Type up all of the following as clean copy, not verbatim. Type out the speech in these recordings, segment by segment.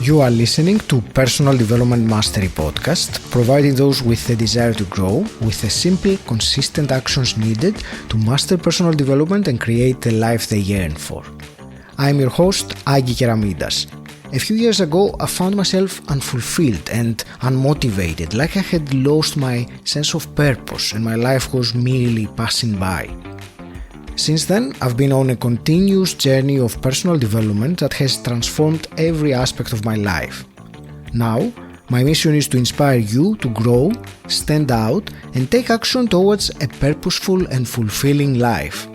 You are listening to Personal Development Mastery Podcast, providing those with the desire to grow with the simple, consistent actions needed to master personal development and create the life they yearn for. I am your host, 𝘁ᵙ𝗸𝗲. A few years ago, I found myself unfulfilled and unmotivated, like I had lost my sense of purpose and my life was merely passing by. Since then, I've been on a continuous journey of personal development that has transformed every aspect of my life. Now, my mission is to inspire you to grow, stand out, and take action towards a purposeful and fulfilling life.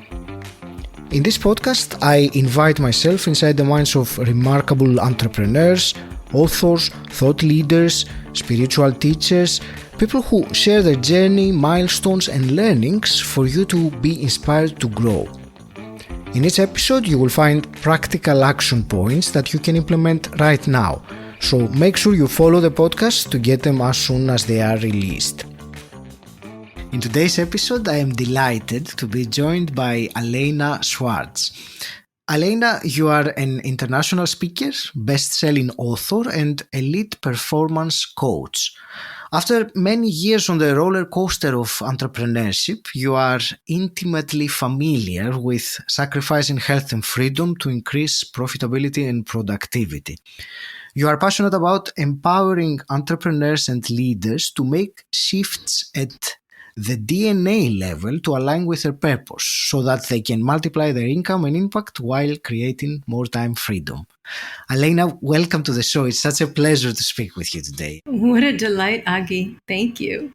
In this podcast, I invite myself inside the minds of remarkable entrepreneurs, authors, thought leaders, spiritual teachers, people who share their journey, milestones, and learnings for you to be inspired to grow. In each episode, you will find practical action points that you can implement right now. So make sure you follow the podcast to get them as soon as they are released. In today's episode, I am delighted to be joined by Alaina Schwartz. Alaina, you are an international speaker, best-selling author, and elite performance coach. After many years on the roller coaster of entrepreneurship, you are intimately familiar with sacrificing health and freedom to increase profitability and productivity. You are passionate about empowering entrepreneurs and leaders to make shifts at the DNA level to align with their purpose so that they can multiply their income and impact while creating more time freedom. Alaina, welcome to the show. It's such a pleasure to speak with you today. What a delight, Agi. Thank you.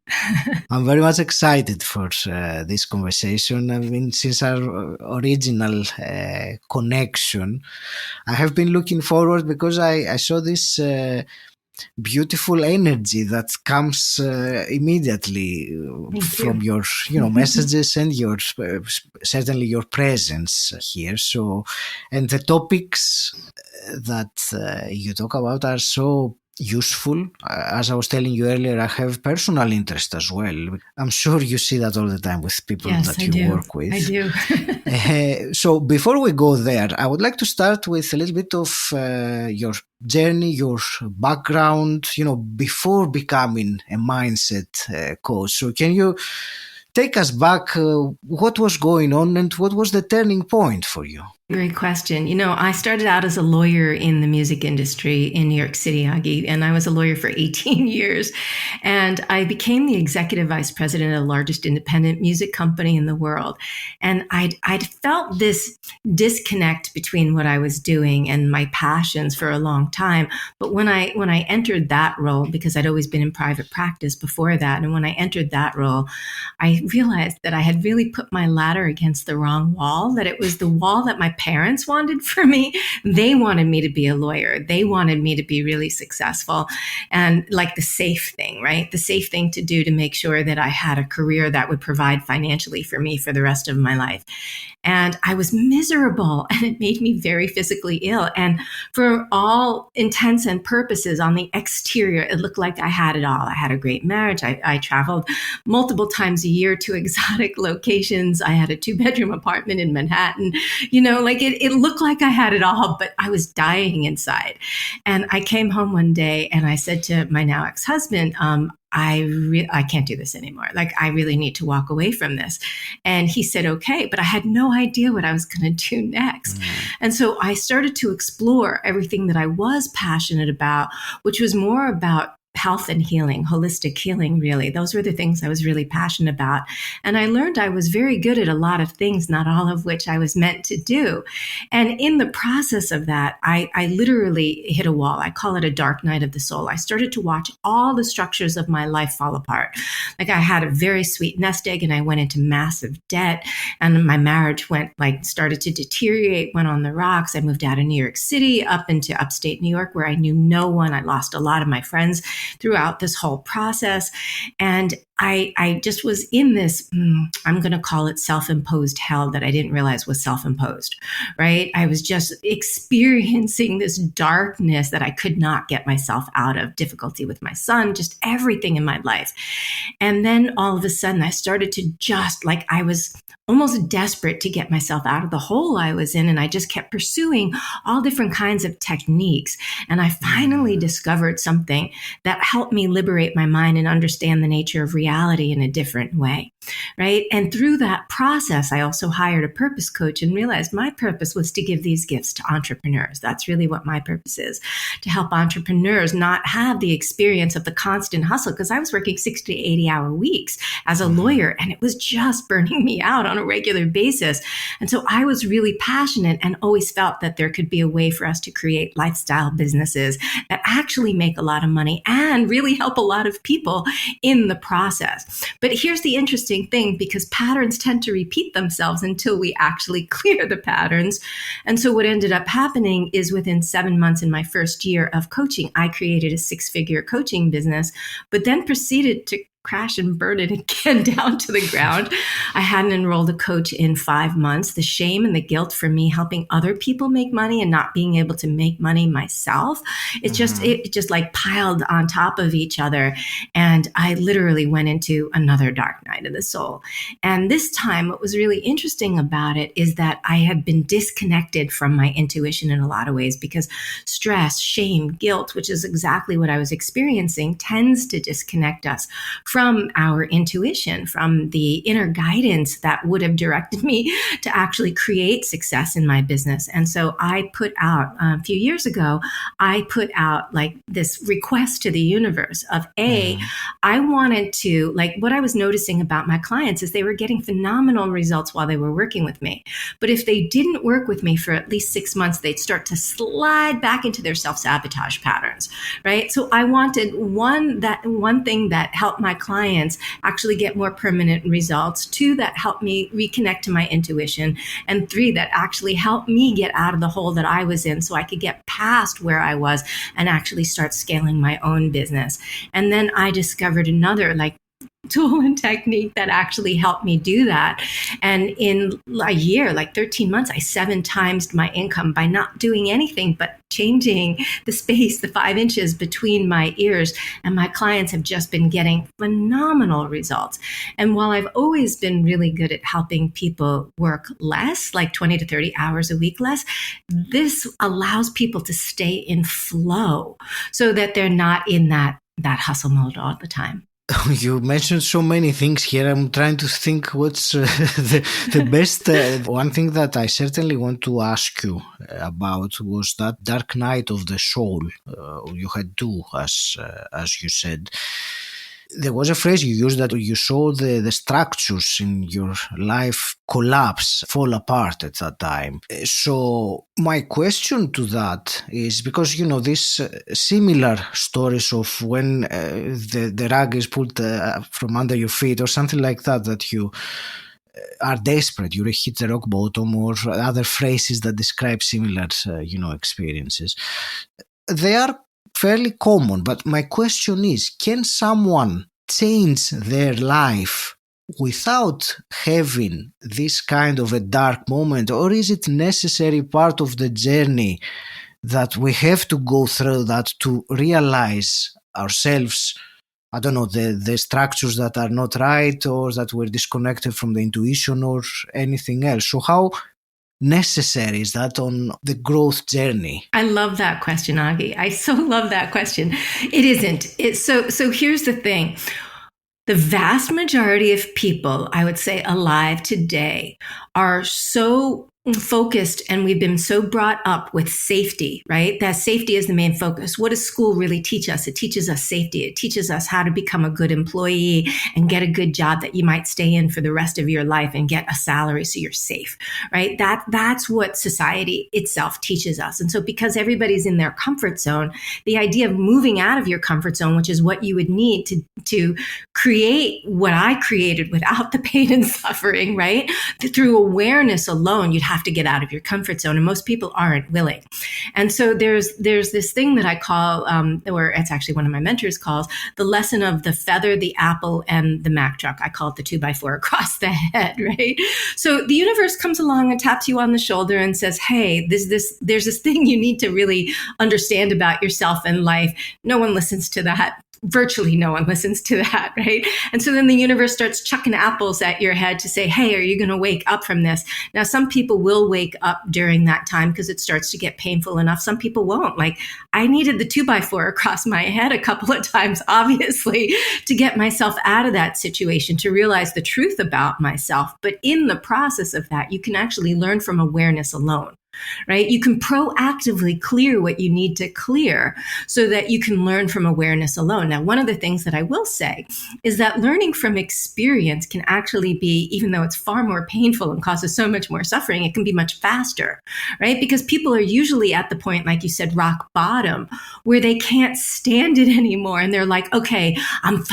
I'm very much excited for this conversation. I mean, since our original connection, I have been looking forward because I saw this beautiful energy that comes immediately from your messages and your certainly your presence here. So, and the topics that you talk about are so useful. As I was telling you earlier, I have personal interest as well. I'm sure you see that all the time with people that you work with. I do. So before we go there, I would like to start with a little bit of your journey, your background, before becoming a mindset coach. So can you take us back? What was going on and what was the turning point for you? Great question. I started out as a lawyer in the music industry in New York City, Agi, and I was a lawyer for 18 years. And I became the executive vice president of the largest independent music company in the world. And I'd felt this disconnect between what I was doing and my passions for a long time. But when I entered that role, because I'd always been in private practice before that, and when I entered that role, I realized that I had really put my ladder against the wrong wall, that it was the wall that my parents wanted for me. They wanted me to be a lawyer. They wanted me to be really successful and like the safe thing, right? The safe thing to do to make sure that I had a career that would provide financially for me for the rest of my life. And I was miserable and it made me very physically ill. And for all intents and purposes on the exterior, it looked like I had it all. I had a great marriage. I traveled multiple times a year to exotic locations. I had a 2-bedroom apartment in Manhattan. It looked like I had it all, but I was dying inside. And I came home one day and I said to my now ex-husband, I can't do this anymore. I really need to walk away from this. And he said, okay, but I had no idea what I was going to do next. And so I started to explore everything that I was passionate about, which was more about health and healing, holistic healing, really. Those were the things I was really passionate about. And I learned I was very good at a lot of things, not all of which I was meant to do. And in the process of that, I literally hit a wall. I call it a dark night of the soul. I started to watch all the structures of my life fall apart. I had a very sweet nest egg and I went into massive debt and my marriage started to deteriorate, went on the rocks. I moved out of New York City up into upstate New York where I knew no one. I lost a lot of my friends throughout this whole process. And I just was in this, I'm going to call it self-imposed hell that I didn't realize was self-imposed, right? I was just experiencing this darkness that I could not get myself out of, difficulty with my son, just everything in my life. And then all of a sudden I started to I was almost desperate to get myself out of the hole I was in. And I just kept pursuing all different kinds of techniques. And I finally discovered something that helped me liberate my mind and understand the nature of reality in a different way, right? And through that process, I also hired a purpose coach and realized my purpose was to give these gifts to entrepreneurs. That's really what my purpose is, to help entrepreneurs not have the experience of the constant hustle, because I was working 60 to 80-hour weeks as a lawyer, and it was just burning me out on a regular basis. And so I was really passionate and always felt that there could be a way for us to create lifestyle businesses that actually make a lot of money and really help a lot of people in the process. But here's the interesting thing, because patterns tend to repeat themselves until we actually clear the patterns. And so what ended up happening is within 7 months in my first year of coaching, I created a 6-figure coaching business, but then proceeded to crash and burn it again down to the ground. I hadn't enrolled a coach in 5 months. The shame and the guilt for me helping other people make money and not being able to make money myself, it just like piled on top of each other. And I literally went into another dark night of the soul. And this time, what was really interesting about it is that I had been disconnected from my intuition in a lot of ways, because stress, shame, guilt, which is exactly what I was experiencing, tends to disconnect us from our intuition, from the inner guidance that would have directed me to actually create success in my business. And so I put out, a few years ago, I put out like this request to the universe of I wanted to, like, what I was noticing about my clients is they were getting phenomenal results while they were working with me. But if they didn't work with me for at least 6 months, they'd start to slide back into their self-sabotage patterns, right? So I wanted one thing that helped my clients actually get more permanent results, 2 that helped me reconnect to my intuition, and 3 that actually helped me get out of the hole that I was in so I could get past where I was and actually start scaling my own business. And then I discovered another tool and technique that actually helped me do that. And in a year, 13 months, I 7 times my income by not doing anything but changing the space, the 5 inches between my ears. And my clients have just been getting phenomenal results. And while I've always been really good at helping people work less, like 20 to 30 hours a week less, this allows people to stay in flow so that they're not in that hustle mode all the time. You mentioned so many things here. I'm trying to think what's the best. One thing that I certainly want to ask you about was that dark night of the soul. You had 2, as you said. There was a phrase you used that you saw the structures in your life collapse, fall apart at that time. So my question to that is, because, these similar stories of when the rug is pulled from under your feet or something like that you are desperate, you hit the rock bottom, or other phrases that describe similar, experiences. They are fairly common, but my question is, can someone change their life without having this kind of a dark moment, or is it necessary part of the journey that we have to go through that to realize ourselves, I don't know, the structures that are not right, or that we're disconnected from the intuition or anything else? So how necessary is that on the growth journey? I love that question, Agi. I so love that question. It isn't. So here's the thing. The vast majority of people, I would say, alive today are so focused, and we've been so brought up with safety, right? That safety is the main focus. What does school really teach us? It teaches us safety. It teaches us how to become a good employee and get a good job that you might stay in for the rest of your life and get a salary so you're safe, right? That's what society itself teaches us. And so because everybody's in their comfort zone, the idea of moving out of your comfort zone, which is what you would need to create what I created without the pain and suffering, right? Through awareness alone, you'd have have to get out of your comfort zone. And most people aren't willing. And so there's this thing that I call, or it's actually one of my mentors calls, the lesson of the feather, the apple, and the Mack truck. I call it the 2x4 across the head, right? So the universe comes along and taps you on the shoulder and says, hey, there's this thing you need to really understand about yourself and life. No one listens to that. Virtually no one listens to that, right? And so then the universe starts chucking apples at your head to say, hey, are you going to wake up from this? Now, some people will wake up during that time because it starts to get painful enough. Some people won't. Like, I needed the 2x4 across my head a couple of times, obviously, to get myself out of that situation, to realize the truth about myself. But in the process of that, you can actually learn from awareness alone. Right? You can proactively clear what you need to clear so that you can learn from awareness alone. Now, one of the things that I will say is that learning from experience can actually be, even though it's far more painful and causes so much more suffering, it can be much faster, right? Because people are usually at the point, like you said, rock bottom, where they can't stand it anymore. And they're like, okay, I'm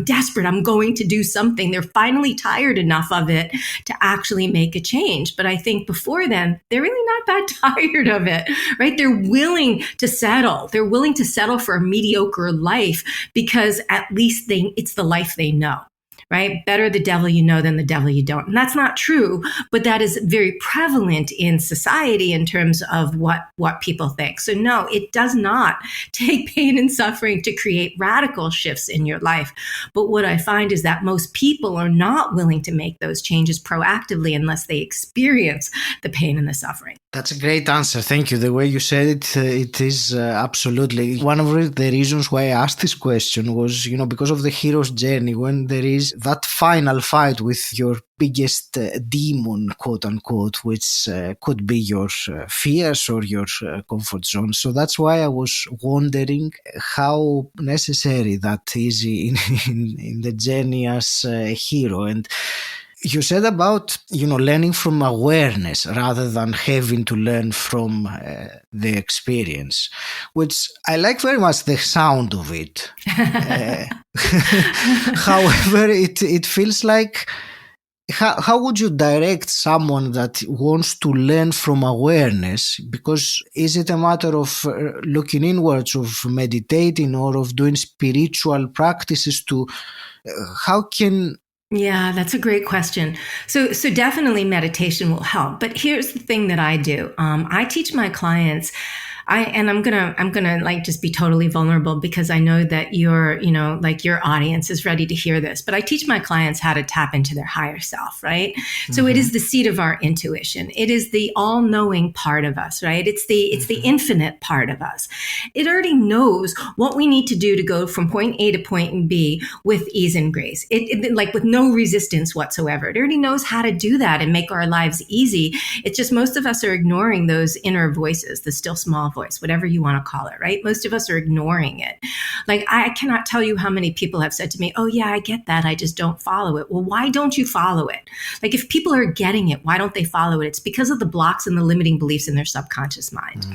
desperate. I'm going to do something. They're finally tired enough of it to actually make a change. But I think before then, they're really not that tired of it, right? They're willing to settle. They're willing to settle for a mediocre life because at least it's the life they know. Right? Better the devil you know than the devil you don't. And that's not true, but that is very prevalent in society in terms of what people think. So no, it does not take pain and suffering to create radical shifts in your life. But what I find is that most people are not willing to make those changes proactively unless they experience the pain and the suffering. That's a great answer. Thank you. The way you said it, it is absolutely. One of the reasons why I asked this question was, because of the hero's journey, when there is that final fight with your biggest demon, quote unquote, which could be your fears or your comfort zone. So that's why I was wondering how necessary that is in the journey as a hero. And you said about, learning from awareness rather than having to learn from the experience, which I like very much the sound of it. However, it feels like, how would you direct someone that wants to learn from awareness? Because is it a matter of looking inwards, of meditating, or of doing spiritual practices to, how can... Yeah, that's a great question. So definitely meditation will help. But here's the thing that I do. I teach my clients, I'm gonna like just be totally vulnerable because I know that your audience is ready to hear this. But I teach my clients how to tap into their higher self, right? Mm-hmm. So it is the seat of our intuition. It is the all-knowing part of us, right? It's the infinite part of us. It already knows what we need to do to go from point A to point B with ease and grace. It like with no resistance whatsoever. It already knows how to do that and make our lives easy. It's just most of us are ignoring those inner voices, the still small voice, whatever you want to call it, right? Most of us are ignoring it. Like, I cannot tell you how many people have said to me, oh yeah, I get that. I just don't follow it. Well, why don't you follow it? Like, if people are getting it, why don't they follow it? It's because of the blocks and the limiting beliefs in their subconscious mind,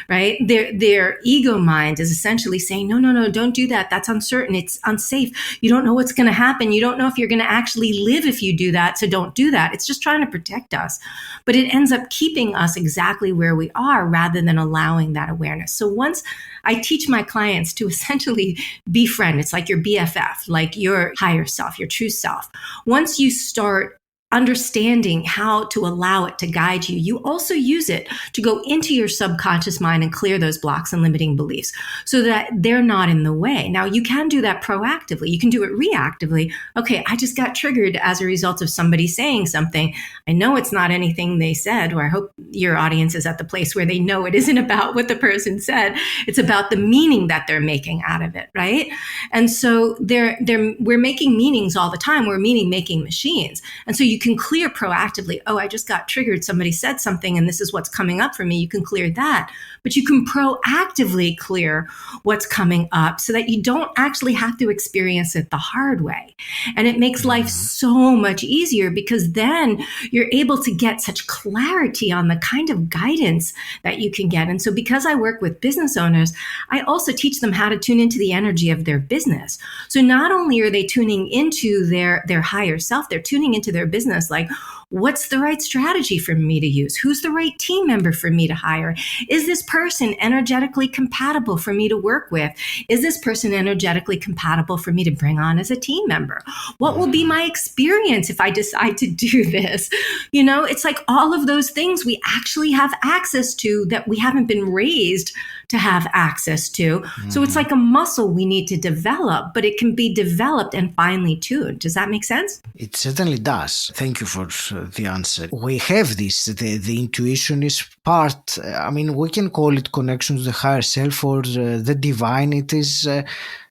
right? Their ego mind is essentially saying, no, don't do that. That's uncertain. It's unsafe. You don't know what's going to happen. You don't know if you're going to actually live if you do that. So don't do that. It's just trying to protect us. But it ends up keeping us exactly where we are rather than allowing that awareness. So once I teach my clients to essentially befriend, it's like your BFF, like your higher self, your true self. Once you start understanding how to allow it to guide you, you also use it to go into your subconscious mind and clear those blocks and limiting beliefs so that they're not in the way. Now, you can do that proactively. You can do it reactively. Okay, I just got triggered as a result of somebody saying something. I know it's not anything they said, or I hope your audience is at the place where they know it isn't about what the person said. It's about the meaning that they're making out of it, right? And so we're making meanings all the time. We're meaning-making machines. And so you can clear proactively. Oh, I just got triggered. Somebody said something and this is what's coming up for me. You can clear that, but you can proactively clear what's coming up so that you don't actually have to experience it the hard way. And it makes life so much easier because then you're able to get such clarity on the kind of guidance that you can get. And so because I work with business owners, I also teach them how to tune into the energy of their business. So not only are they tuning into their higher self, they're tuning into their business like, What's the right strategy for me to use? Who's the right team member for me to hire? Is this person energetically compatible for me to work with? Is this person energetically compatible for me to bring on as a team member? What will be my experience if I decide to do this? It's like all of those things we actually have access to that we haven't been raised to have access to. So it's like a muscle we need to develop, but it can be developed and finely tuned. Does that make sense? It certainly does. Thank you for the answer. We have this, the intuition is part, we can call it connection to the higher self or the divine. It is,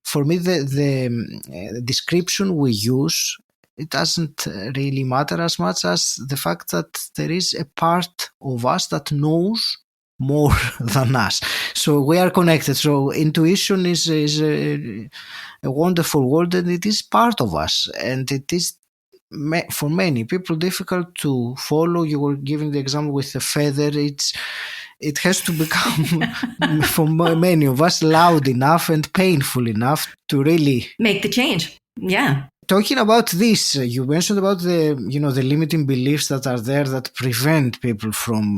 for me, the description we use, it doesn't really matter as much as the fact that there is a part of us that knows more than us. So we are connected. So intuition is a wonderful word, and it is part of us. And it is, for many people, difficult to follow. You were giving the example with the feather. It has to become, for many of us, loud enough and painful enough to really make the change. Yeah. Talking about this, you mentioned about the limiting beliefs that are there that prevent people from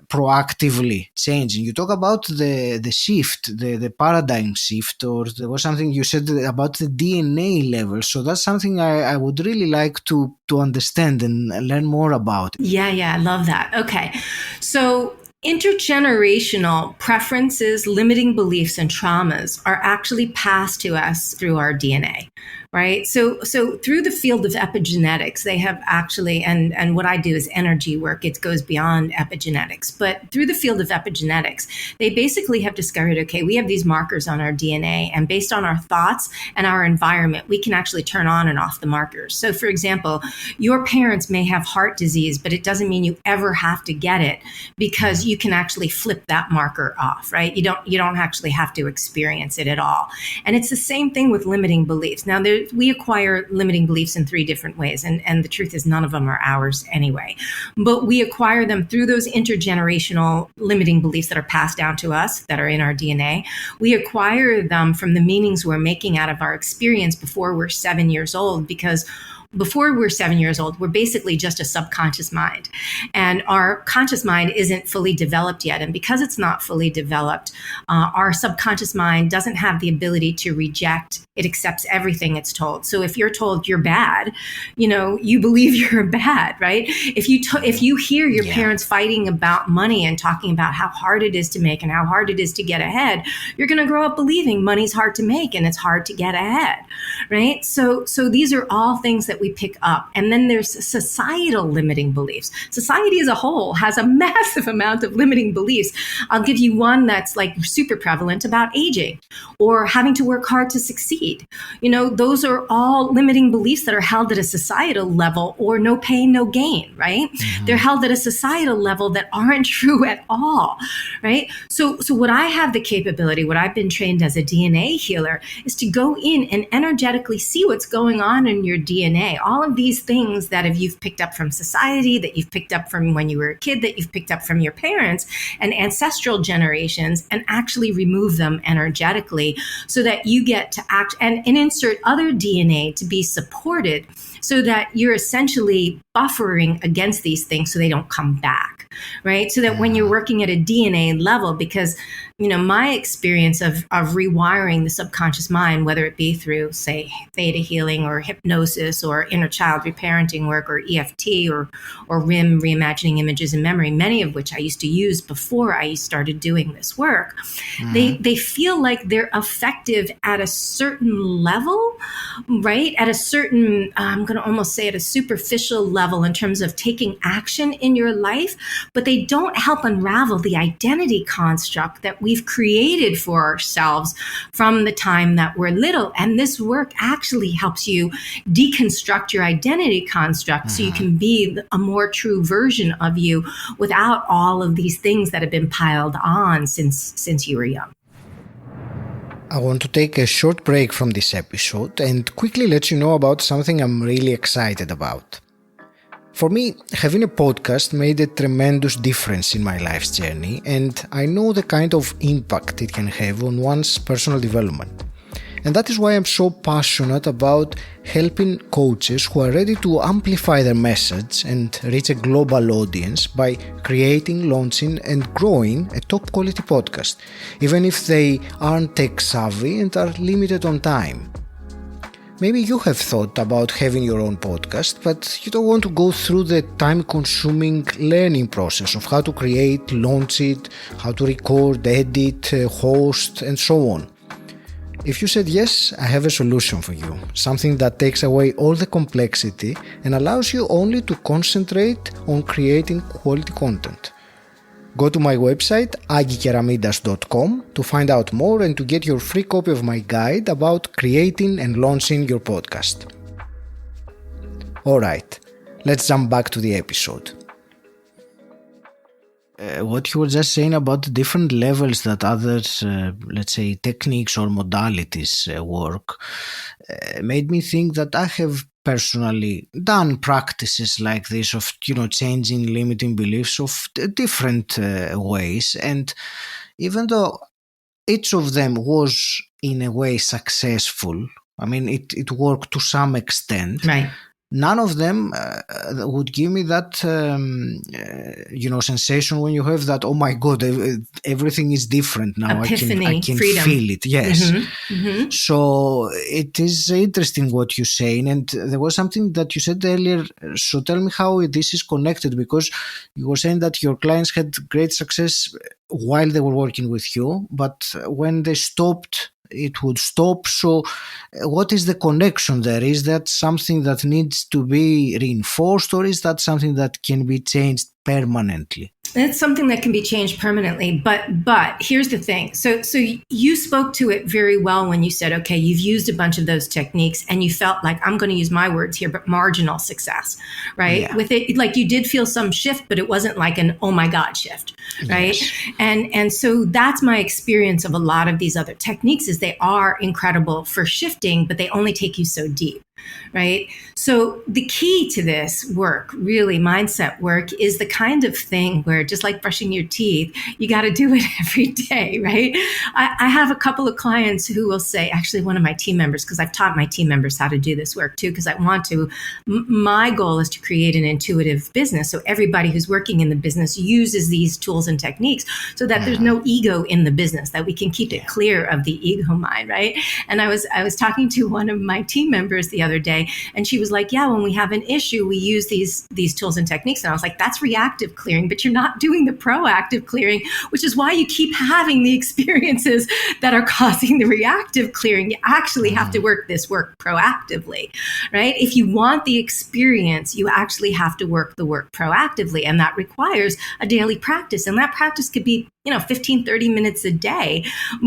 proactively changing. You talk about the shift, the paradigm shift, or there was something you said about the DNA level. So that's something I would really like to understand and learn more about. Yeah, I love that. Okay. So intergenerational preferences, limiting beliefs, and traumas are actually passed to us through our DNA, right? So through the field of epigenetics, they have actually, and what I do is energy work, it goes beyond epigenetics, but through the field of epigenetics, they basically have discovered, okay, we have these markers on our DNA, and based on our thoughts and our environment, we can actually turn on and off the markers. So for example, your parents may have heart disease, but it doesn't mean you ever have to get it, because you can actually flip that marker off, right? You don't actually have to experience it at all. And it's the same thing with limiting beliefs. Now, we acquire limiting beliefs in 3 different ways, and the truth is none of them are ours anyway. But we acquire them through those intergenerational limiting beliefs that are passed down to us, that are in our DNA. We acquire them from the meanings we're making out of our experience before we're 7 years old, because before we're 7 years old, we're basically just a subconscious mind. And our conscious mind isn't fully developed yet. And because it's not fully developed, our subconscious mind doesn't have the ability to reject. It accepts everything it's told. So if you're told you're bad, you believe you're bad, right? If you hear your parents fighting about money and talking about how hard it is to make and how hard it is to get ahead, you're going to grow up believing money's hard to make and it's hard to get ahead, right? So these are all things that we pick up. And then there's societal limiting beliefs. Society as a whole has a massive amount of limiting beliefs. I'll give you one that's like super prevalent about aging or having to work hard to succeed. Those are all limiting beliefs that are held at a societal level, or no pain, no gain, right? Mm-hmm. They're held at a societal level that aren't true at all, right? So what I have the capability, what I've been trained as a DNA healer, is to go in and energetically see what's going on in your DNA. All of these things that you've picked up from society, that you've picked up from when you were a kid, that you've picked up from your parents and ancestral generations, and actually remove them energetically so that you get to act and insert other DNA to be supported, so that you're essentially buffering against these things so they don't come back, right? So that when you're working at a DNA level, because my experience of rewiring the subconscious mind, whether it be through, say, theta healing or hypnosis or inner child reparenting work or EFT or RIM, reimagining images and memory, many of which I used to use before I started doing this work, they feel like they're effective at a certain level, right? At a certain, I'm going to almost say at a superficial level in terms of taking action in your life, but they don't help unravel the identity construct that we've created for ourselves from the time that we're little. And this work actually helps you deconstruct your identity construct so you can be a more true version of you without all of these things that have been piled on since you were young. I want to take a short break from this episode and quickly let you know about something I'm really excited about. For me, having a podcast made a tremendous difference in my life's journey, and I know the kind of impact it can have on one's personal development. And that is why I'm so passionate about helping coaches who are ready to amplify their message and reach a global audience by creating, launching, and growing a top quality podcast, even if they aren't tech savvy and are limited on time. Maybe you have thought about having your own podcast, but you don't want to go through the time-consuming learning process of how to create, launch it, how to record, edit, host, and so on. If you said yes, I have a solution for you. Something that takes away all the complexity and allows you only to concentrate on creating quality content. Go to my website, 𝘁rep𝗸𝗀𝘄𝘆𝘀.com to find out more and to get your free copy of my guide about creating and launching your podcast. Alright, let's jump back to the episode. What you were just saying about the different levels that others, let's say, techniques or modalities work, made me think that I have personally done practices like this of, changing limiting beliefs of different ways. And even though each of them was in a way successful, I mean, it worked to some extent. Right. None of them would give me that, sensation when you have that, oh my God, everything is different now. Epiphany, I can freedom. feel it. Yes. Mm-hmm. Mm-hmm. So it is interesting what you're saying. And there was something that you said earlier. So tell me how this is connected, because you were saying that your clients had great success while they were working with you, but when they stopped, it would stop. So what is the connection there? Is that something that needs to be reinforced, or is that something that can be changed permanently? It's something that can be changed permanently, but here's the thing. So you spoke to it very well when you said, okay, you've used a bunch of those techniques and you felt like, I'm going to use my words here, but marginal success, right? Yeah. With it, like you did feel some shift, but it wasn't like an, oh my God shift, right? Yes. And so that's my experience of a lot of these other techniques is they are incredible for shifting, but they only take you so deep. Right. So the key to this work, really mindset work, is the kind of thing where just like brushing your teeth, you got to do it every day. Right. I have a couple of clients who will say, actually, one of my team members, because I've taught my team members how to do this work, too, because I want to. My goal is to create an intuitive business. So everybody who's working in the business uses these tools and techniques so that there's no ego in the business, that we can keep it clear of the ego mind. Right. And I was talking to one of my team members the other day, and she was like, yeah, when we have an issue, we use these tools and techniques. And I was like, that's reactive clearing, but you're not doing the proactive clearing, which is why you keep having the experiences that are causing the reactive clearing. You actually have to work proactively, right? If you want the experience, you actually have to work the work proactively. And that requires a daily practice. And that practice could be 15, 30 minutes a day.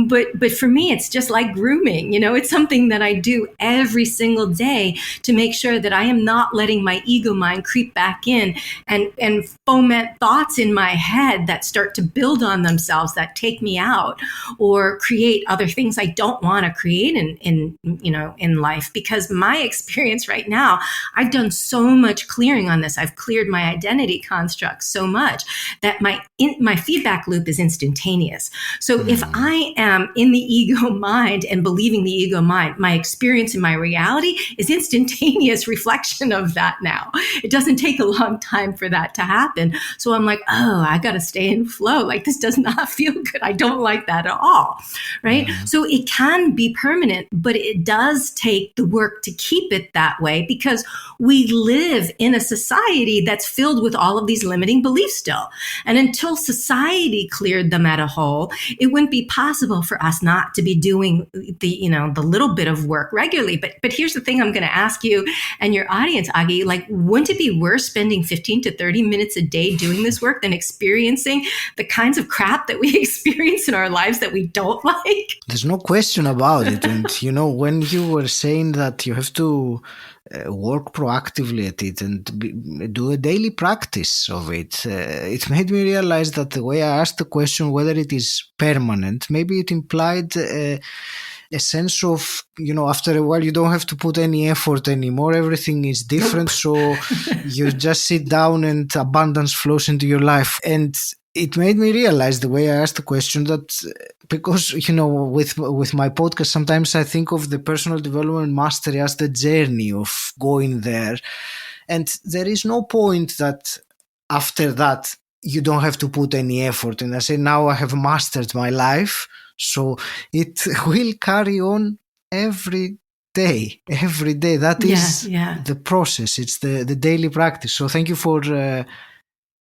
But for me, it's just like grooming. It's something that I do every single day to make sure that I am not letting my ego mind creep back in and foment thoughts in my head that start to build on themselves, that take me out or create other things I don't want to create in life. Because my experience right now, I've done so much clearing on this. I've cleared my identity constructs so much that my feedback loop is instantaneous. So if I am in the ego mind and believing the ego mind, my experience and my reality is instantaneous reflection of that now. It doesn't take a long time for that to happen. So I'm like, oh, I got to stay in flow. Like, this does not feel good. I don't like that at all. Right. So it can be permanent, but it does take the work to keep it that way, because we live in a society that's filled with all of these limiting beliefs still. And until society cleared them at a whole, it wouldn't be possible for us not to be doing the little bit of work regularly. But here's the thing I'm going to ask you and your audience, Agi, like, wouldn't it be worse spending 15 to 30 minutes a day doing this work than experiencing the kinds of crap that we experience in our lives that we don't like? There's no question about it. And, when you were saying that you have to work proactively at it and do a daily practice of it, it made me realize that the way I asked the question whether it is permanent, maybe it implied a sense of, after a while you don't have to put any effort anymore. Everything is different. So you just sit down and abundance flows into your life. And It made me realize the way I asked the question that because, with my podcast, sometimes I think of the personal development mastery as the journey of going there. And there is no point that after that, you don't have to put any effort. And I say, now I have mastered my life. So it will carry on every day. That is the process. It's the daily practice. So thank you for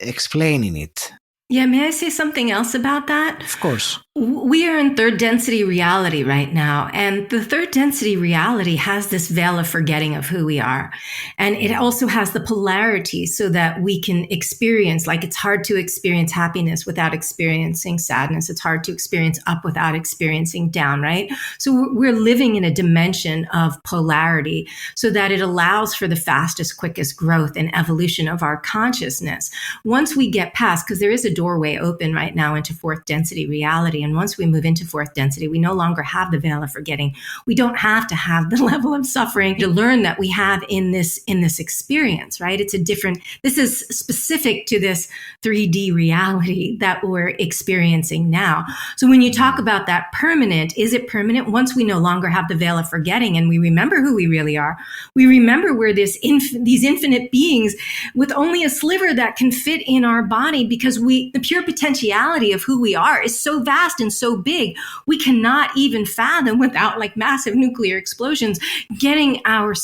explaining it. Yeah, may I say something else about that? Of course. We are in third density reality right now. And the third density reality has this veil of forgetting of who we are. And it also has the polarity so that we can experience, like it's hard to experience happiness without experiencing sadness. It's hard to experience up without experiencing down, right? So we're living in a dimension of polarity so that it allows for the fastest, quickest growth and evolution of our consciousness. Once we get past, because there is a doorway open right now into fourth density reality. And once we move into fourth density, we no longer have the veil of forgetting. We don't have to have the level of suffering to learn that we have in this experience, right? This is specific to this 3D reality that we're experiencing now. So when you talk about that permanent, is it permanent? Once we no longer have the veil of forgetting and we remember who we really are, we remember we're these infinite beings with only a sliver that can fit in our body because the pure potentiality of who we are is so vast and so big, we cannot even fathom without like massive nuclear explosions getting our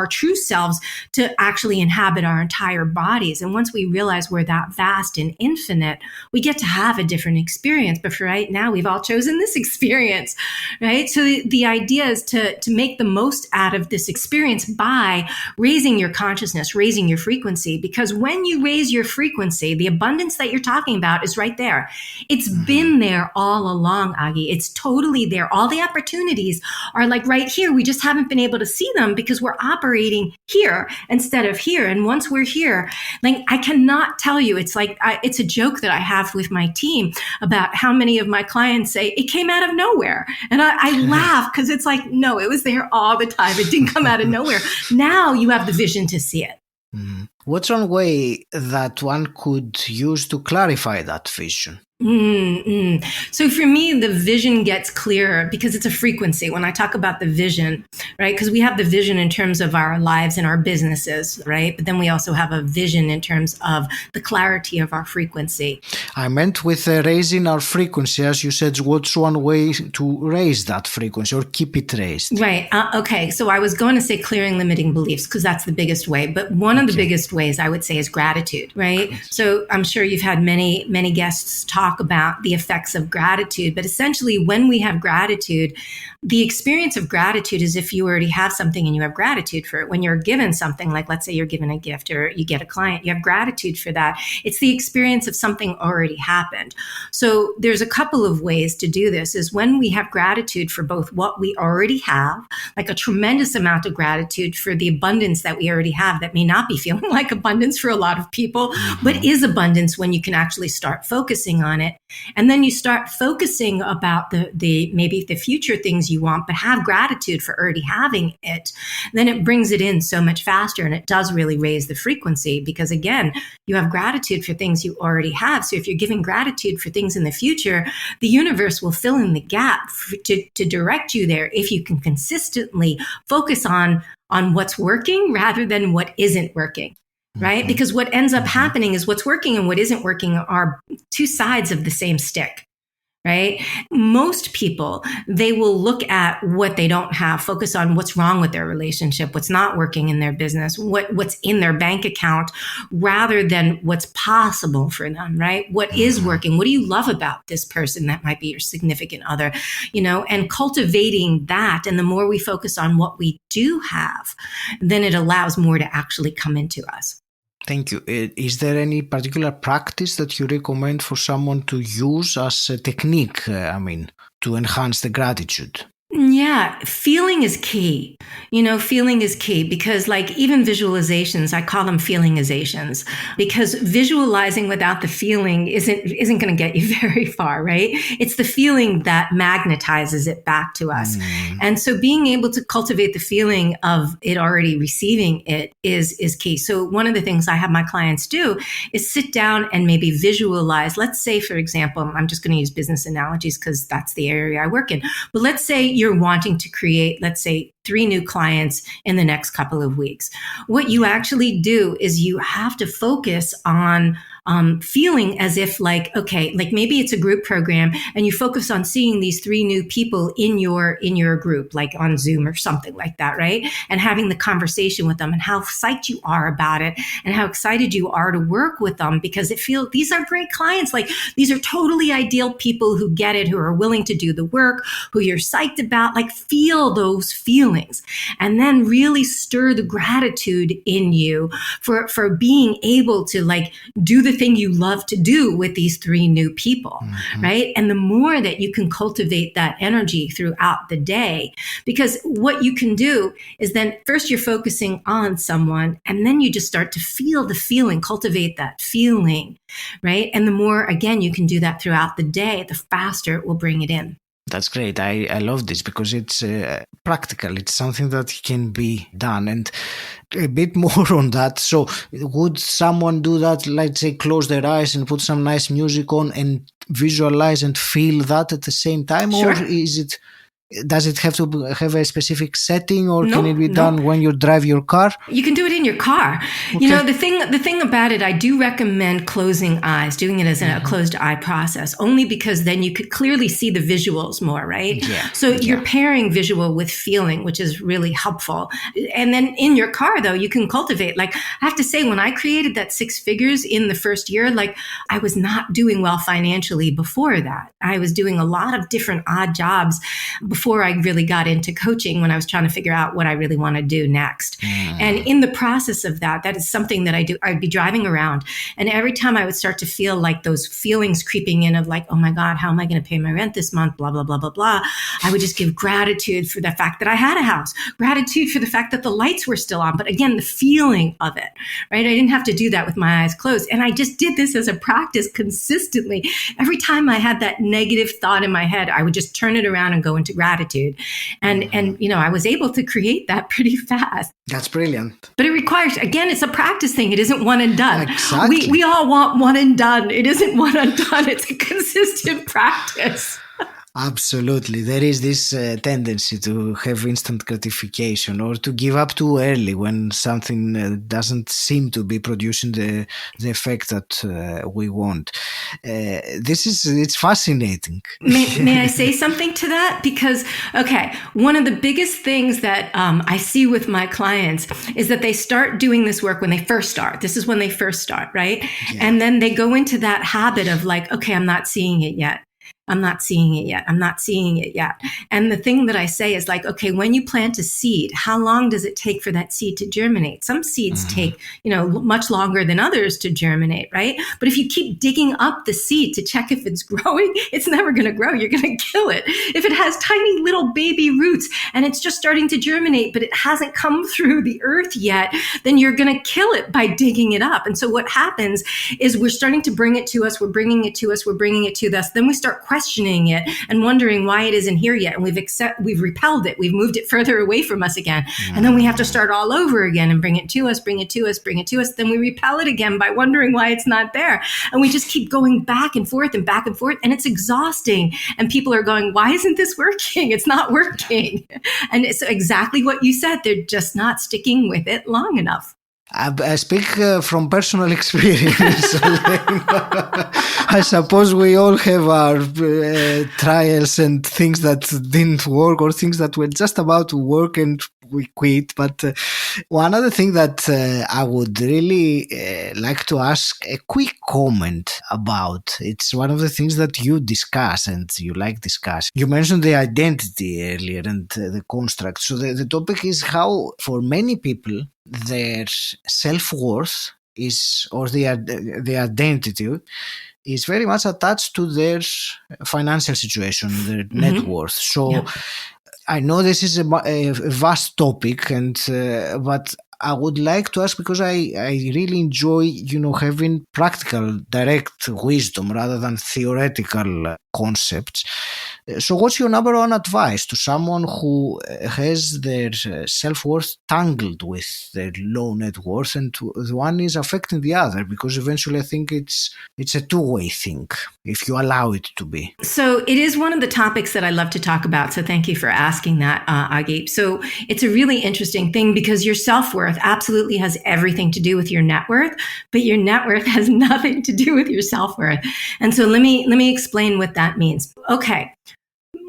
true selves to actually inhabit our entire bodies. And once we realize we're that vast and infinite, we get to have a different experience. But for right now, we've all chosen this experience, right? So the idea is to make the most out of this experience by raising your consciousness, raising your frequency, because when you raise your frequency, the abundance that you're talking about is right there. It's been there all along, Agi. It's totally there. All the opportunities are like right here. We just haven't been able to see them because we're operating here instead of here. And once we're here, like I cannot tell you, it's like, it's a joke that I have with my team about how many of my clients say it came out of nowhere. And I laugh because it's like, no, it was there all the time. It didn't come out of nowhere. Now you have the vision to see it. Mm-hmm. What's one way that one could use to clarify that vision? So for me, the vision gets clearer because it's a frequency. When I talk about the vision, right? Because we have the vision in terms of our lives and our businesses, right? But then we also have a vision in terms of the clarity of our frequency. I meant with raising our frequency, as you said, what's one way to raise that frequency or keep it raised? Right. Okay. So I was going to say clearing limiting beliefs because that's the biggest way. But one of the biggest ways I would say is gratitude, right? So I'm sure you've had many, many guests talk about the effects of gratitude, but essentially when we have gratitude, the experience of gratitude is if you already have something and you have gratitude for it. When you're given something, like let's say you're given a gift or you get a client, you have gratitude for that. It's the experience of something already happened. So there's a couple of ways to do this is when we have gratitude for both what we already have, like a tremendous amount of gratitude for the abundance that we already have that may not be feeling like abundance for a lot of people, but is abundance when you can actually start focusing on it. And then you start focusing about the maybe the future things you want, but have gratitude for already having it. Then it brings it in so much faster, and it does really raise the frequency because again, you have gratitude for things you already have. So if you're giving gratitude for things in the future, the universe will fill in the gap to direct you there if you can consistently focus on what's working rather than what isn't working. Right? Because what ends up happening is what's working and what isn't working are two sides of the same stick. Right? Most people, they will look at what they don't have, focus on what's wrong with their relationship, what's not working in their business, what's in their bank account, rather than what's possible for them, right? What is working? What do you love about this person that might be your significant other, and cultivating that. And the more we focus on what we do have, then it allows more to actually come into us. Thank you. Is there any particular practice that you recommend for someone to use as a technique, to enhance the gratitude? Yeah, feeling is key. Feeling is key because like even visualizations, I call them feelingizations because visualizing without the feeling isn't going to get you very far, right? It's the feeling that magnetizes it back to us. And so being able to cultivate the feeling of it already receiving it is key. So one of the things I have my clients do is sit down and maybe visualize. Let's say, for example, I'm just going to use business analogies because that's the area I work in. But let's say you're wanting to create, let's say, 3 new clients in the next couple of weeks. What you actually do is you have to focus on feeling as if like, okay, like maybe it's a group program and you focus on seeing these 3 new people in your group, like on Zoom or something like that, right? And having the conversation with them and how psyched you are about it and how excited you are to work with them because these are great clients. Like these are totally ideal people who get it, who are willing to do the work, who you're psyched about, like feel those feelings and then really stir the gratitude in you for being able to like do the thing you love to do with these 3 new people, right? And the more that you can cultivate that energy throughout the day, because what you can do is then first you're focusing on someone and then you just start to feel the feeling, cultivate that feeling, right? And the more, again, you can do that throughout the day, the faster it will bring it in. That's great. I love this because it's practical. It's something that can be done. And a bit more on that. So would someone do that, let's say, close their eyes and put some nice music on and visualize and feel that at the same time? Sure. Or does it have to have a specific setting or can it be done when you drive your car? You can do it in your car. Okay. The thing about it, I do recommend closing eyes, doing it as a closed eye process, only because then you could clearly see the visuals more, right? Yeah. So you're pairing visual with feeling, which is really helpful. And then in your car, though, you can cultivate. Like I have to say, when I created that 6 figures in the first year, like I was not doing well financially before that. I was doing a lot of different odd jobs before I really got into coaching when I was trying to figure out what I really want to do next. And in the process of that is something that I do. I'd be driving around and every time I would start to feel like those feelings creeping in of like, oh my God, how am I going to pay my rent this month? Blah, blah, blah, blah, blah. I would just give gratitude for the fact that I had a house, gratitude for the fact that the lights were still on. But again, the feeling of it, right? I didn't have to do that with my eyes closed. And I just did this as a practice consistently. Every time I had that negative thought in my head, I would just turn it around and go into gratitude. And I was able to create that pretty fast. That's brilliant. But it requires, again, it's a practice thing. It isn't one and done. Exactly. We all want one and done. It isn't one and done. It's a consistent practice. Absolutely. There is this tendency to have instant gratification or to give up too early when something doesn't seem to be producing the effect that we want. It's fascinating. May I say something to that? Because, okay, one of the biggest things that I see with my clients is that they start doing this work when they first start. This is when they first start, right? Yeah. And then they go into that habit of like, okay, I'm not seeing it yet. I'm not seeing it yet. I'm not seeing it yet. And the thing that I say is like, okay, when you plant a seed, how long does it take for that seed to germinate? Some seeds take, much longer than others to germinate, right? But if you keep digging up the seed to check if it's growing, it's never going to grow. You're going to kill it. If it has tiny little baby roots and it's just starting to germinate, but it hasn't come through the earth yet, then you're going to kill it by digging it up. And so what happens is we're starting to bring it to us. We're bringing it to us. We're bringing it to us. Then we start questioning it and wondering why it isn't here yet. And we've repelled it. We've moved it further away from us again. And then we have to start all over again and bring it to us, bring it to us, bring it to us. Then we repel it again by wondering why it's not there. And we just keep going back and forth and back and forth. And it's exhausting. And people are going, why isn't this working? It's not working. And it's exactly what you said. They're just not sticking with it long enough. I speak from personal experience. I suppose we all have our trials and things that didn't work or things that were just about to work and we quit. But one other thing that I would really like to ask a quick comment about, it's one of the things that you discuss and you like discuss. You mentioned the identity earlier and the construct. So the topic is how for many people, their self-worth is, or the identity is very much attached to their financial situation, their net worth. So I know this is a vast topic, and but I would like to ask, because I really enjoy, having practical, direct wisdom rather than theoretical concepts. So what's your number one advice to someone who has their self-worth tangled with their low net worth, and the one is affecting the other? Because eventually I think it's a two-way thing, if you allow it to be. So it is one of the topics that I love to talk about. So thank you for asking that, Agi. So it's a really interesting thing, because your self-worth absolutely has everything to do with your net worth, but your net worth has nothing to do with your self-worth. And so let me explain what that means. Okay.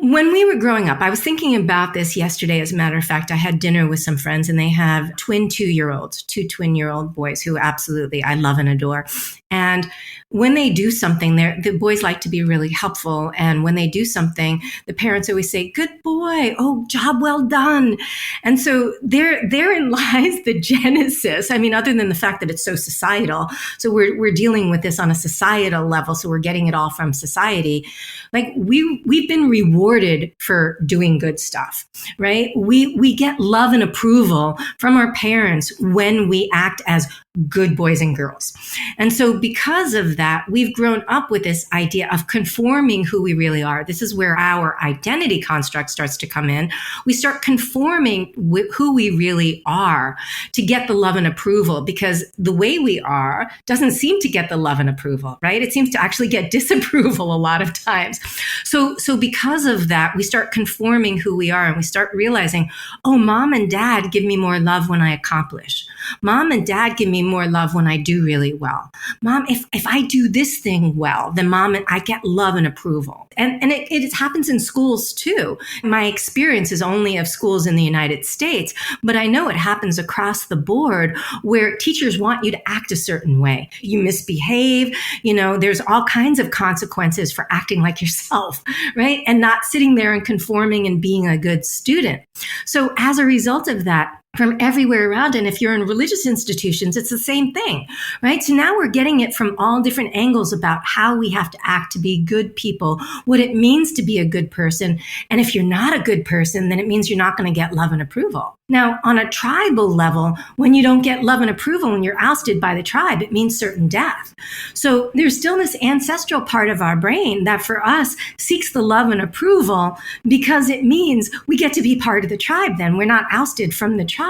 When we were growing up, I was thinking about this yesterday. As a matter of fact, I had dinner with some friends, and they have two twin-year-old boys who absolutely I love and adore. And when they do something, the boys like to be really helpful. And when they do something, the parents always say, "Good boy. Oh, job well done." And so therein lies the genesis. I mean, other than the fact that it's so societal. So we're dealing with this on a societal level. So we're getting it all from society. Like we've been rewarded for doing good stuff, right? We get love and approval from our parents when we act as good boys and girls. And so because of that, we've grown up with this idea of conforming who we really are. This is where our identity construct starts to come in. We start conforming with who we really are to get the love and approval, because the way we are doesn't seem to get the love and approval, right? It seems to actually get disapproval a lot of times. So because of that, we start conforming who we are, and we start realizing, oh, mom and dad give me more love when I accomplish. Mom and dad give me more love when I do really well. Mom, if I do this thing well, then mom and I get love and approval. And it happens in schools too. My experience is only of schools in the United States, but I know it happens across the board, where teachers want you to act a certain way. You misbehave, there's all kinds of consequences for acting like yourself, right? And not sitting there and conforming and being a good student. So as a result of that, from everywhere around. And if you're in religious institutions, it's the same thing, right? So now we're getting it from all different angles about how we have to act to be good people, what it means to be a good person. And if you're not a good person, then it means you're not going to get love and approval. Now, on a tribal level, when you don't get love and approval, when you're ousted by the tribe, it means certain death. So there's still this ancestral part of our brain that for us seeks the love and approval, because it means we get to be part of the tribe then. We're not ousted from the tribe.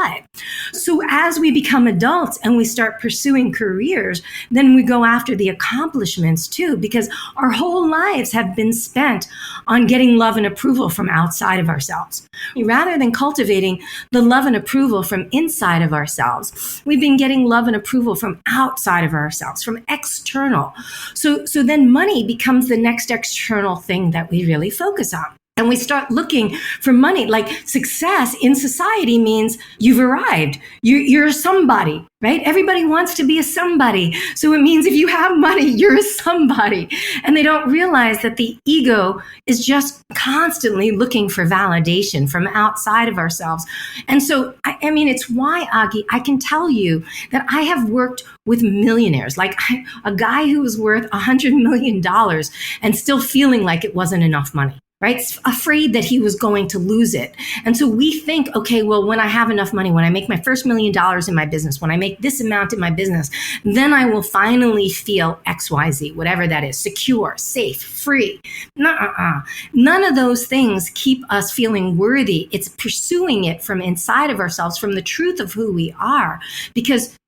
So as we become adults and we start pursuing careers, then we go after the accomplishments too, because our whole lives have been spent on getting love and approval from outside of ourselves. Rather than cultivating the love and approval from inside of ourselves, we've been getting love and approval from outside of ourselves, from external. So then money becomes the next external thing that we really focus on. And we start looking for money. Like success in society means you've arrived. You're somebody, right? Everybody wants to be a somebody. So it means if you have money, you're a somebody. And they don't realize that the ego is just constantly looking for validation from outside of ourselves. And so, I mean, it's why, Agi, I can tell you that I have worked with millionaires, like a guy who was worth $100 million and still feeling like it wasn't enough money. Right? Afraid that he was going to lose it. And so we think, okay, well, when I have enough money, when I make my first $1 million in my business, when I make this amount in my business, then I will finally feel XYZ, whatever that is, secure, safe, free. None of those things keep us feeling worthy. It's pursuing it from inside of ourselves, from the truth of who we are. Because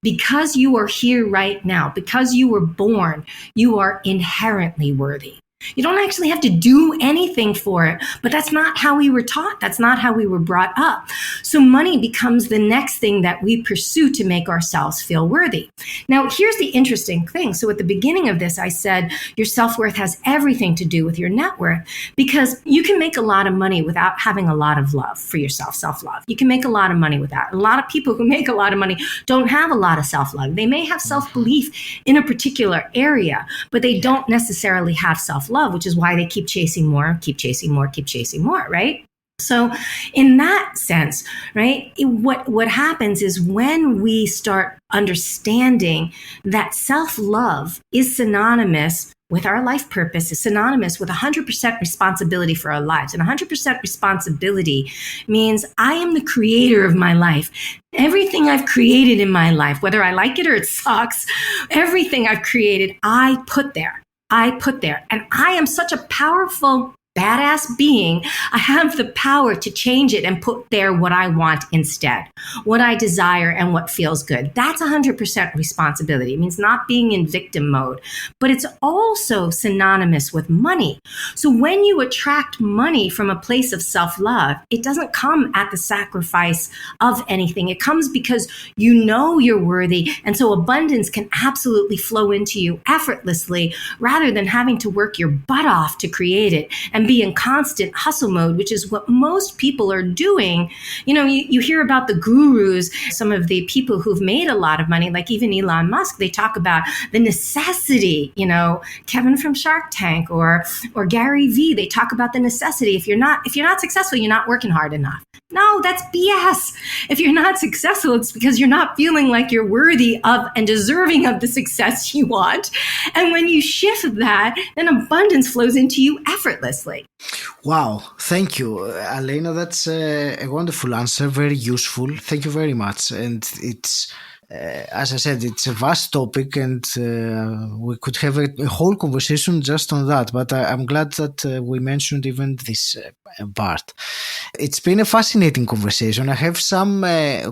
you are here right now, because you were born, you are inherently worthy. You don't actually have to do anything for it, but that's not how we were taught. That's not how we were brought up. So money becomes the next thing that we pursue to make ourselves feel worthy. Now, here's the interesting thing. So at the beginning of this, I said your self-worth has everything to do with your net worth, because you can make a lot of money without having a lot of love for yourself, self-love. You can make a lot of money without. A lot of people who make a lot of money don't have a lot of self-love. They may have self-belief in a particular area, but they don't necessarily have self-love, which is why they keep chasing more, right? So in that sense, right, what happens is when we start understanding that self-love is synonymous with our life purpose, is synonymous with 100% responsibility for our lives. And 100% responsibility means I am the creator of my life. Everything I've created in my life, whether I like it or it sucks, everything I've created, I put there. And I am such a powerful badass being. I have the power to change it and put there what I want instead, what I desire and what feels good. That's 100% responsibility. It means not being in victim mode, but it's also synonymous with money. So when you attract money from a place of self-love, it doesn't come at the sacrifice of anything. It comes because you know you're worthy. And so abundance can absolutely flow into you effortlessly rather than having to work your butt off to create it and be in constant hustle mode, which is what most people are doing. You hear about the gurus, some of the people who've made a lot of money, like even Elon Musk, they talk about the necessity, Kevin from Shark Tank or Gary Vee, they talk about the necessity. If you're not successful, you're not working hard enough. No, that's BS. If you're not successful, it's because you're not feeling like you're worthy of and deserving of the success you want. And when you shift that, then abundance flows into you effortlessly. Wow, thank you, Alaina. That's a wonderful answer, very useful. Thank you very much. And it's, as I said, it's a vast topic, and we could have a whole conversation just on that. But I'm glad that we mentioned even this part. It's been a fascinating conversation. I have some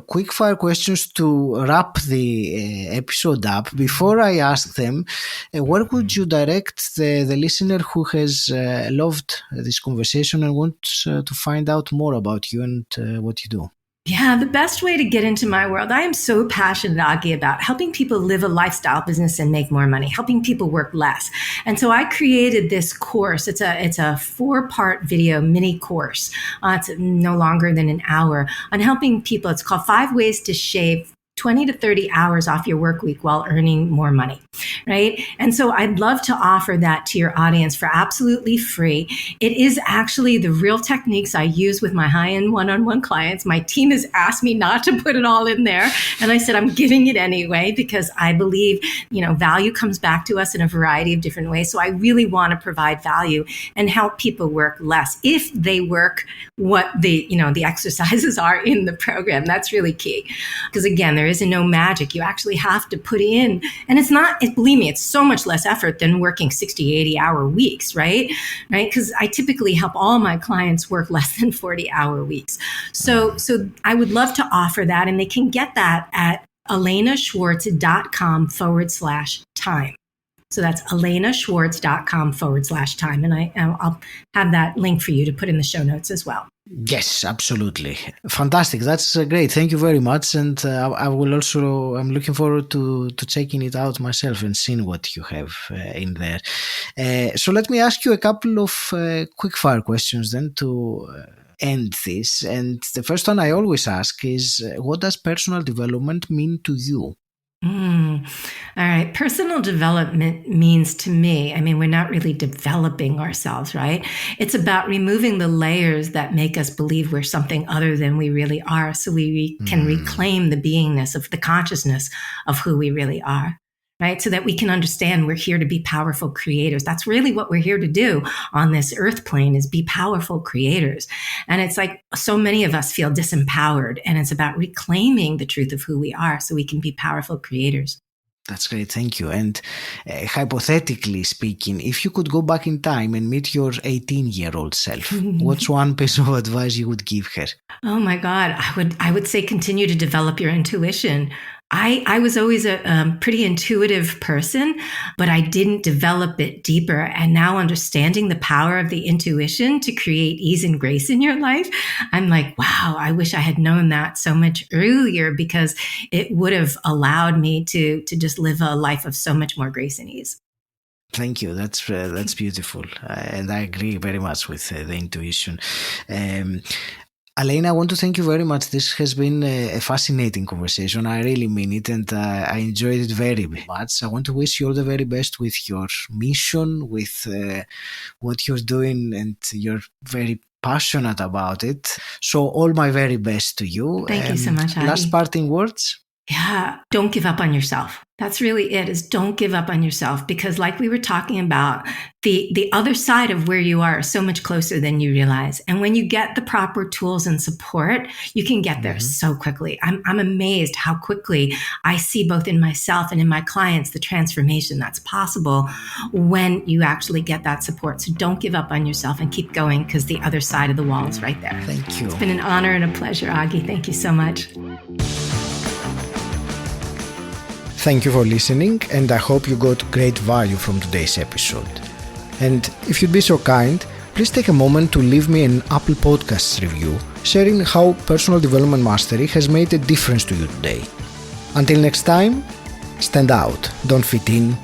quick fire questions to wrap the episode up. Before I ask them, where would you direct the listener who has loved this conversation and wants to find out more about you and what you do? Yeah, the best way to get into my world, I am so passionate, Agi, about helping people live a lifestyle business and make more money, helping people work less. And so I created this course. It's a 4-part video mini course. It's no longer than an hour on helping people. It's called 5 Ways to Shave 20 to 30 hours off your work week while earning more money, right? And so I'd love to offer that to your audience for absolutely free. It is actually the real techniques I use with my high-end one-on-one clients. My team has asked me not to put it all in there. And I said, I'm giving it anyway, because I believe, value comes back to us in a variety of different ways. So I really want to provide value and help people work less if they work what the exercises are in the program. That's really key. Because again, there is no magic. You actually have to put in, and believe me, it's so much less effort than working 60, 80 hour weeks, right? Because I typically help all my clients work less than 40-hour weeks. So I would love to offer that, and they can get that at alainaschwartz.com/time. So that's alainaschwartz.com/time. And I'll have that link for you to put in the show notes as well. Yes, absolutely. Fantastic. That's great. Thank you very much. And I'm looking forward to checking it out myself and seeing what you have in there. So let me ask you a couple of quick fire questions then to end this. And the first one I always ask is, what does personal development mean to you? All right. Personal development means to me, we're not really developing ourselves, right? It's about removing the layers that make us believe we're something other than we really are, so we can reclaim the beingness of the consciousness of who we really are. Right? So that we can understand we're here to be powerful creators. That's really what we're here to do on this earth plane, is be powerful creators. And it's like so many of us feel disempowered, and it's about reclaiming the truth of who we are so we can be powerful creators. That's great. Thank you. And hypothetically speaking, if you could go back in time and meet your 18-year-old self, what's one piece of advice you would give her? Oh my God. I would say continue to develop your intuition. I was always a pretty intuitive person, but I didn't develop it deeper. And now understanding the power of the intuition to create ease and grace in your life, I'm like, wow, I wish I had known that so much earlier, because it would have allowed me to just live a life of so much more grace and ease. Thank you. That's beautiful. And I agree very much with the intuition. Alaina, I want to thank you very much. This has been a fascinating conversation. I really mean it, and I enjoyed it very much. I want to wish you all the very best with your mission, with what you're doing, and your very passionate about it. So all my very best to you. Thank you so much, Agi. Last parting words? Yeah, don't give up on yourself. That's really it, is don't give up on yourself, because like we were talking about, the other side of where you are is so much closer than you realize. And when you get the proper tools and support, you can get there so quickly. I'm amazed how quickly I see, both in myself and in my clients, the transformation that's possible when you actually get that support. So don't give up on yourself and keep going, because the other side of the wall is right there. Thank you. It's been an honor and a pleasure, Agi. Thank you so much. Thank you for listening, and I hope you got great value from today's episode. And if you'd be so kind, please take a moment to leave me an Apple Podcasts review, sharing how personal development mastery has made a difference to you today. Until next time, stand out, don't fit in,